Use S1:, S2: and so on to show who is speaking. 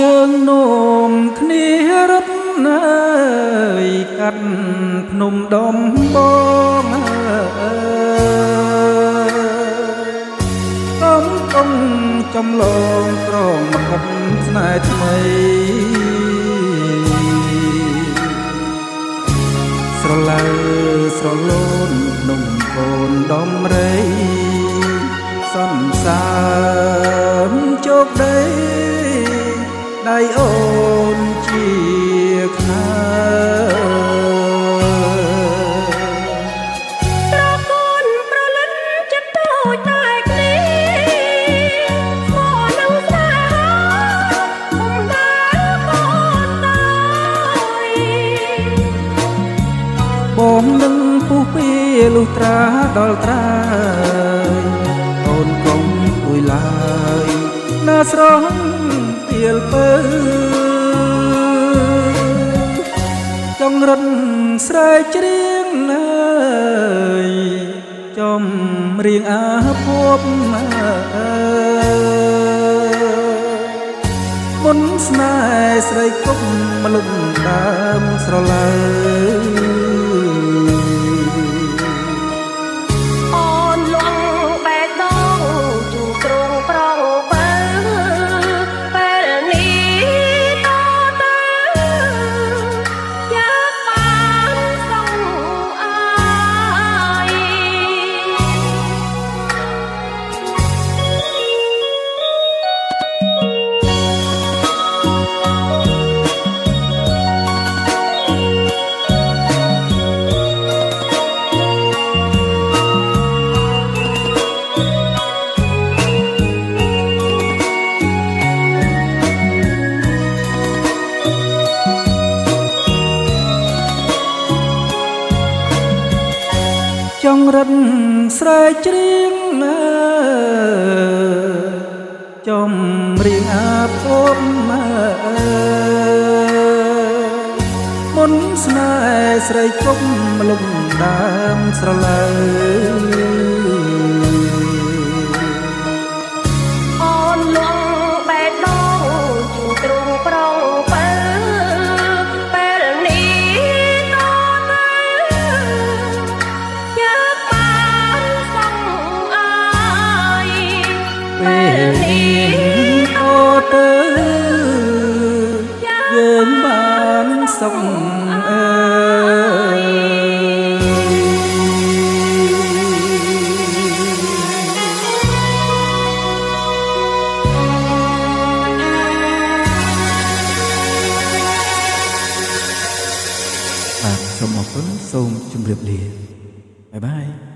S1: យើងនោមគ្នារត់ណាយកាត់ភ្នំដំបងកំចំឡងក្រងមកកាត់ស្នេហ៍ថ្មីស្រលើស្រលូនភ្នំកូនដំរីសន្សារជោគដីដៃអូនជាខា
S2: ត្រកូនប្រលិនចិត្តតូចតែគ្នាមកនឹងស្នេហាពុំដែលកូនតើ
S1: បងនឹងពុះពីលុះត្រាដល់ត្រាអូនកុំអួយឡើយណាស្រស់ទៀលពើចង់រត់ស្រែកច្រៀងណាយចំរៀងអាភពមុនស្នេហ៍ស្រីគុំមលុបដើមស្រលើចង់រត់ស្រែកច្រៀងណាចំរៀងអាភពមុនស្នេហ៍ស្រីគុំលំដើមស្រលើ
S2: អូនលងបេះដូងជួងទ្រង់ប្រងបើពេលនេះតទៅយកបានសងអើយ
S1: ពេលនេះអូទៅយើងបានសុខអើយបាទសូមអរគុណសូមជម្រាបលាបាយបាយ